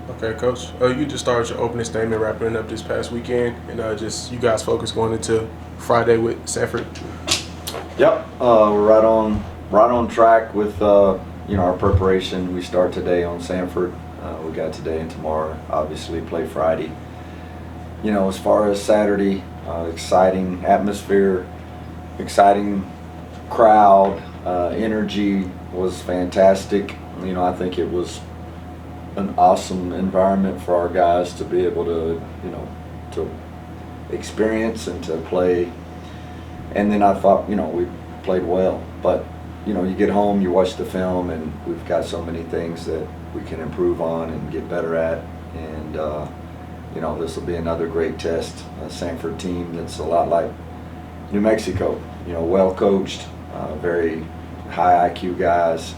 Okay, Coach. You just started your opening statement, wrapping it up this past weekend, and just you guys focus going into Friday with Sanford. Yep, we're right on track with our preparation. We start today on Sanford. We got today and tomorrow. Obviously, play Friday. As far as Saturday, exciting atmosphere, exciting crowd, energy was fantastic. I think it was an awesome environment for our guys to be able to experience and to play. And then I thought, we played well. But, you get home, you watch the film, and we've got so many things that we can improve on and get better at. And, this will be another great test. A Sanford team that's a lot like New Mexico, well coached, very high IQ guys.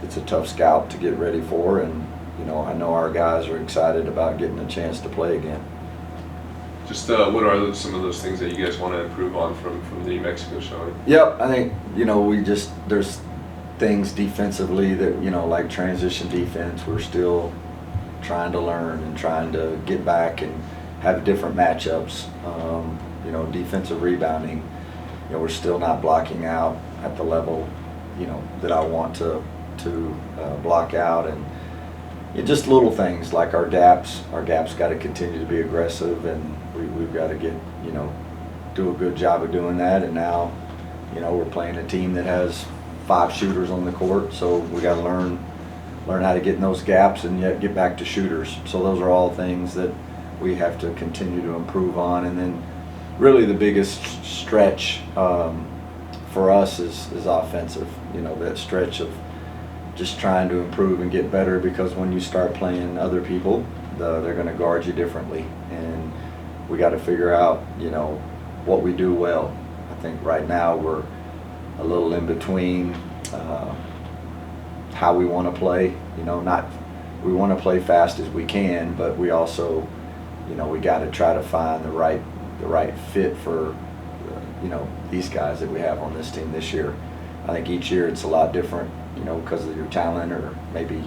It's a tough scout to get ready for. And, I know our guys are excited about getting a chance to play again. Just what are some of those things that you guys want to improve on from the New Mexico showing? Yep, I think there's things defensively that like transition defense. We're still trying to learn and trying to get back and have different matchups. Defensive rebounding. We're still not blocking out at the level that I want to block out, and just little things like our gaps. Our gaps got to continue to be aggressive, and we've got to do a good job of doing that. And now, we're playing a team that has 5 shooters on the court, so we got to learn how to get in those gaps and yet get back to shooters. So those are all things that we have to continue to improve on. And then, really, the biggest stretch for us is offensive. That stretch of just trying to improve and get better, because when you start playing other people, they're going to guard you differently, and we got to figure out what we do well. I think right now we're a little in between how we want to play. We want to play fast as we can, but we also we got to try to find the right fit for these guys that we have on this team this year. I think each year it's a lot different, because of your talent or maybe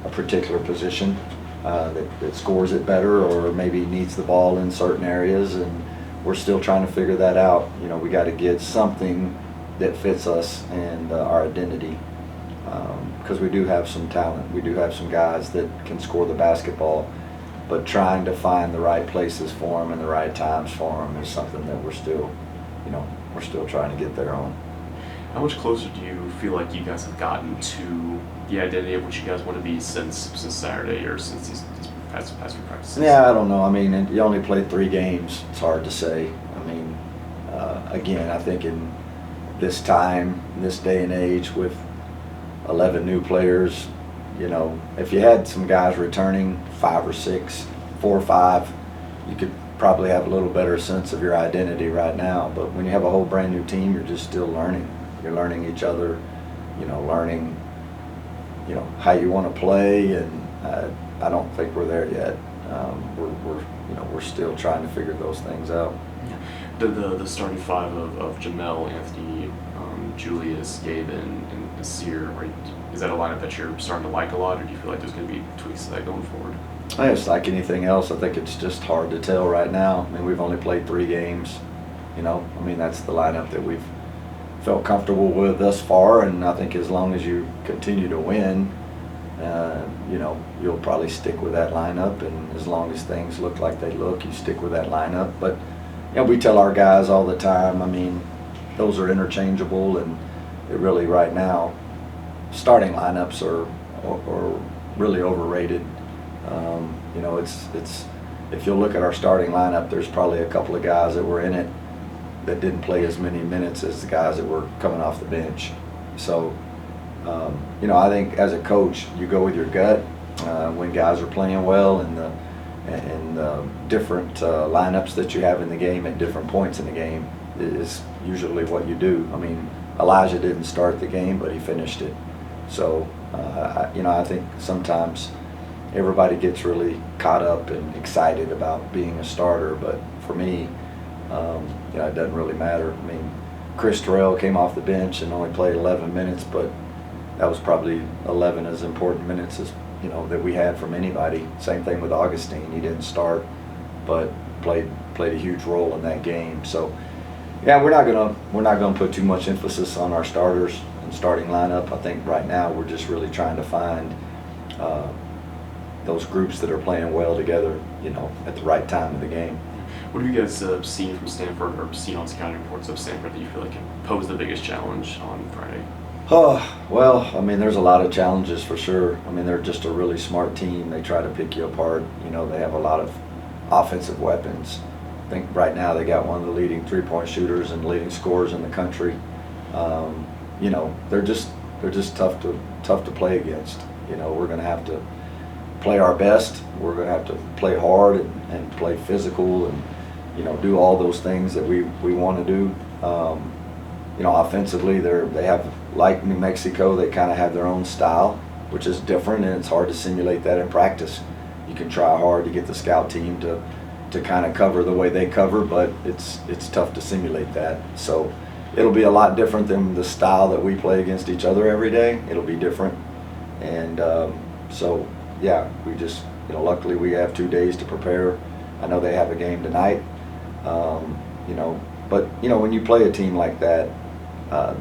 a particular position that scores it better, or maybe needs the ball in certain areas, and we're still trying to figure that out. We got to get something that fits us and our identity, because we do have some talent. We do have some guys that can score the basketball, but trying to find the right places for them and the right times for them is something that we're still trying to get there on. How much closer do you feel like you guys have gotten to the identity of what you guys want to be since Saturday, or since these past few practices? Yeah, I don't know. I mean, you only played 3 games. It's hard to say. I mean, again, I think in this time, in this day and age, with 11 new players, if you had some guys returning, 5 or 6, 4 or 5, you could probably have a little better sense of your identity right now. But when you have a whole brand new team, you're just still learning. You're learning each other, learning, how you want to play, and I don't think we're there yet. We're still trying to figure those things out. The starting 5 of Jamel, Anthony, Julius, Gabe, and Nasir, is that a lineup that you're starting to like a lot, or do you feel like there's going to be tweaks to that going forward? I think it's like anything else. I think it's just hard to tell right now. I mean, we've only played 3 games. That's the lineup that we've felt comfortable with thus far, and I think as long as you continue to win, you'll probably stick with that lineup, and as long as things look like they look, you stick with that lineup. But we tell our guys all the time, those are interchangeable, and it really right now, starting lineups are really overrated. It's if you look at our starting lineup, there's probably a couple of guys that were in it that didn't play as many minutes as the guys that were coming off the bench. So, I think as a coach, you go with your gut when guys are playing well, and the different lineups that you have in the game at different points in the game is usually what you do. Elijah didn't start the game, but he finished it. So, I think sometimes everybody gets really caught up and excited about being a starter, but for me, it doesn't really matter. Chris Terrell came off the bench and only played 11 minutes, but that was probably 11 as important minutes as that we had from anybody. Same thing with Augustine. He didn't start, but played a huge role in that game. So yeah, we're not gonna put too much emphasis on our starters and starting lineup. I think right now we're just really trying to find those groups that are playing well together, at the right time of the game. What have you guys seen from Stanford or seen on scouting reports of Stanford that you feel like can pose the biggest challenge on Friday? Oh, well, I mean, there's a lot of challenges for sure. I mean, they're just a really smart team. They try to pick you apart. They have a lot of offensive weapons. I think right now they got one of the leading three-point shooters and leading scorers in the country. They're just tough to play against. We're going to have to play our best. We're going to have to play hard and play physical and do all those things that we want to do. Offensively, they have, like New Mexico, they kind of have their own style, which is different, and it's hard to simulate that in practice. You can try hard to get the scout team to kind of cover the way they cover, but it's tough to simulate that. So it'll be a lot different than the style that we play against each other every day. It'll be different, and so yeah, we just luckily we have 2 days to prepare. I know they have a game tonight, but when you play a team like that,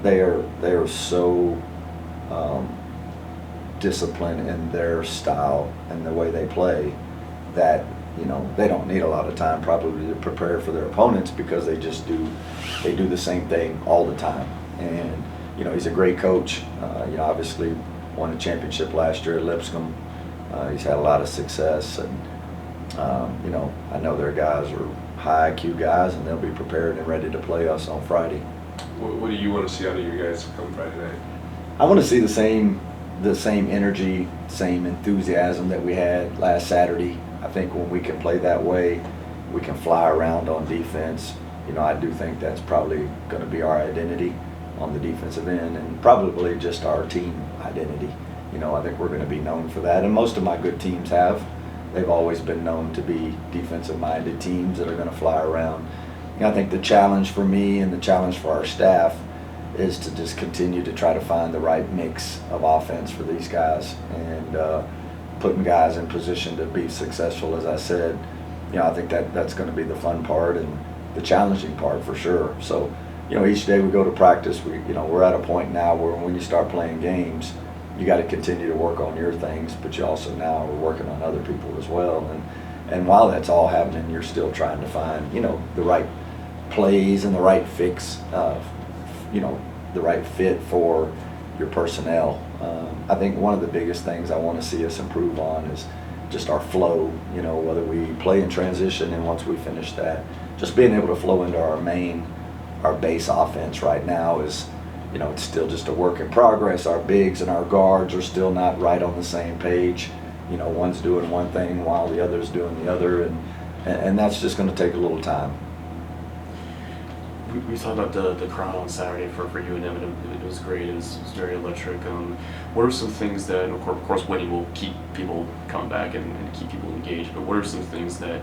they are so disciplined in their style and the way they play that they don't need a lot of time probably to prepare for their opponents, because they do the same thing all the time. And he's a great coach. Obviously won a championship last year at Lipscomb. He's had a lot of success, and I know their guys are high IQ guys, and they'll be prepared and ready to play us on Friday. What do you want to see out of you guys come Friday night? I want to see the same energy, same enthusiasm that we had last Saturday. I think when we can play that way, we can fly around on defense. I do think that's probably going to be our identity on the defensive end, and probably just our team identity. I think we're going to be known for that, and most of my good teams have. They've always been known to be defensive-minded teams that are going to fly around. I think the challenge for me and the challenge for our staff is to just continue to try to find the right mix of offense for these guys, and putting guys in position to be successful. As I said, I think that's going to be the fun part and the challenging part for sure. So, each day we go to practice, we're at a point now where when you start playing games, you got to continue to work on your things, but you also now are working on other people as well. And while that's all happening, you're still trying to find, the right plays and the right fix, the right fit for your personnel. I think one of the biggest things I want to see us improve on is just our flow, whether we play in transition, and once we finish that, just being able to flow into our base offense right now is, it's still just a work in progress. Our bigs and our guards are still not right on the same page. One's doing one thing while the other's doing the other, and that's just going to take a little time. We talked about the crowd on Saturday for UNM, and it was great. It was very electric. What are some things that, of course, winning will keep people coming back and keep people engaged, but what are some things that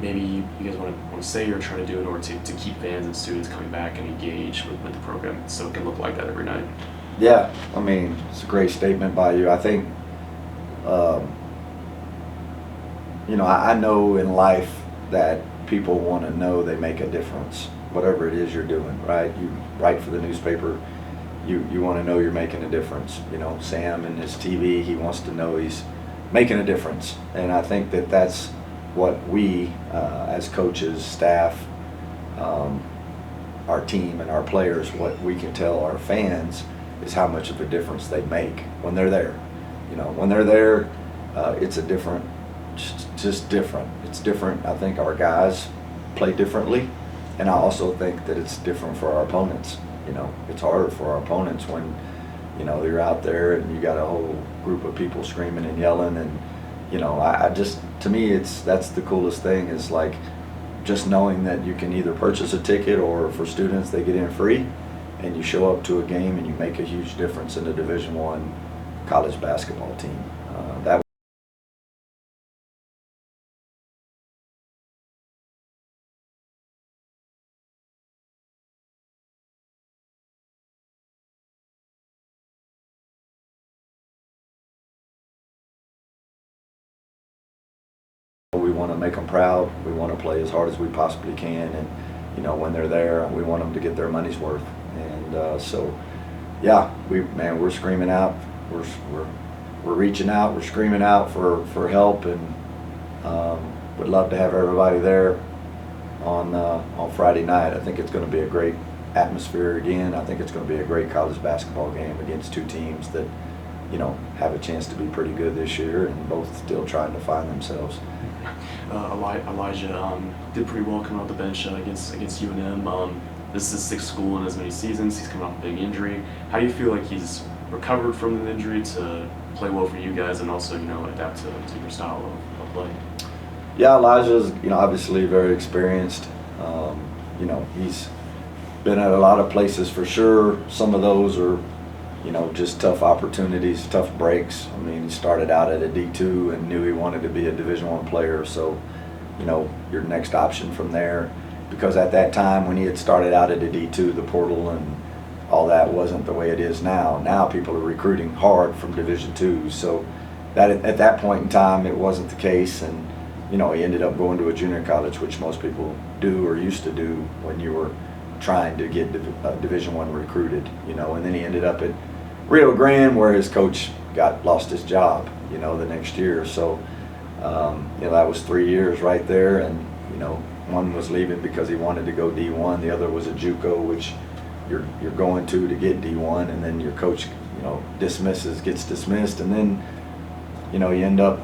maybe you guys want to say or try to do in order to keep fans and students coming back and engaged with the program so it can look like that every night? Yeah, I mean, it's a great statement by you. I think, I know in life that people want to know they make a difference, whatever it is you're doing, right? You write for the newspaper, you want to know you're making a difference. Sam and his TV, he wants to know he's making a difference. And I think that's what we, as coaches, staff, our team and our players, what we can tell our fans is how much of a difference they make when they're there. When they're there, it's a different, just different. It's different. I think our guys play differently, and I also think that it's different for our opponents. It's harder for our opponents when, you're out there and you got a whole group of people screaming and yelling, and I just, to me, that's the coolest thing, is like just knowing that you can either purchase a ticket, or for students they get in free, and you show up to a game and you make a huge difference in the Division I college basketball team. That We want to make them proud. We want to play as hard as we possibly can, and when they're there, we want them to get their money's worth. And so, yeah, we're screaming out. We're reaching out. We're screaming out for help, and would love to have everybody there on Friday night. I think it's going to be a great atmosphere again. I think it's going to be a great college basketball game against two teams that have a chance to be pretty good this year, and both still trying to find themselves. Elijah did pretty well coming off the bench against UNM. This is his sixth school in as many seasons. He's coming off a big injury. How do you feel like he's recovered from the injury to play well for you guys, and also adapt to your style of play? Yeah, Elijah's obviously very experienced. He's been at a lot of places for sure. Some of those are just tough opportunities, tough breaks. I mean, he started out at a D2 and knew he wanted to be a Division I player, so your next option from there, because at that time when he had started out at a D2, the portal and all that wasn't the way it is now. Now people are recruiting hard from Division II, so that at that point in time it wasn't the case, and he ended up going to a junior college, which most people do or used to do when you were trying to get Division I recruited, and then he ended up at Rio Grande, where his coach lost his job, the next year. So, that was 3 years right there, and one was leaving because he wanted to go D1, the other was a JUCO, which you're going to get D1, and then your coach, gets dismissed, and then, you end up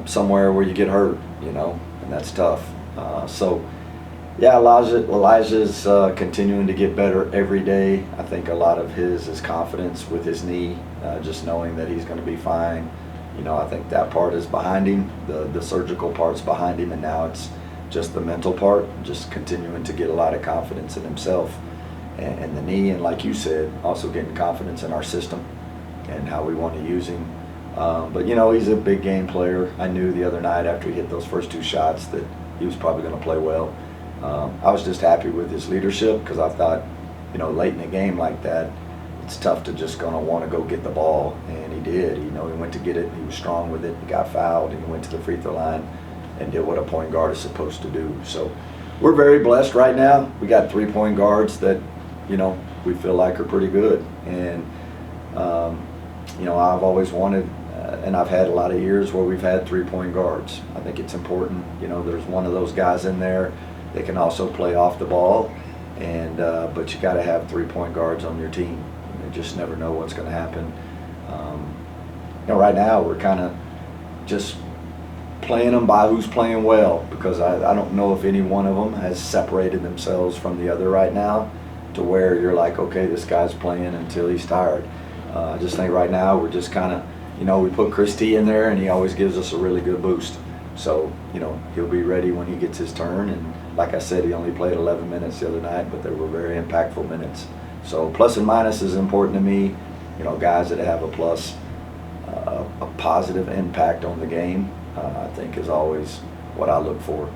somewhere where you get hurt, and that's tough. So, yeah, Elijah's continuing to get better every day. I think a lot of his is confidence with his knee, just knowing that he's going to be fine. I think that part is behind him. The surgical part's behind him, and now it's just the mental part, just continuing to get a lot of confidence in himself and the knee, and like you said, also getting confidence in our system and how we want to use him. But he's a big game player. I knew the other night after he hit those first two shots that he was probably going to play well. I was just happy with his leadership, because I thought, late in a game like that, it's tough to just gonna want to go get the ball, and he did. He went to get it. He was strong with it. He got fouled, and he went to the free throw line and did what a point guard is supposed to do. So we're very blessed right now. We got 3 point guards that we feel like are pretty good, and I've always wanted. And I've had a lot of years where we've had 3 point guards. I think it's important. There's one of those guys in there that can also play off the ball, and but you got to have 3 point guards on your team. You just never know what's going to happen. Right now we're kind of just playing them by who's playing well, because I don't know if any one of them has separated themselves from the other right now to where you're like, okay, this guy's playing until he's tired. I just think right now we're just kind of, we put Chris T in there, and he always gives us a really good boost. So, he'll be ready when he gets his turn. And like I said, he only played 11 minutes the other night, but they were very impactful minutes. So plus and minus is important to me. Guys that have a plus, a positive impact on the game, I think is always what I look for.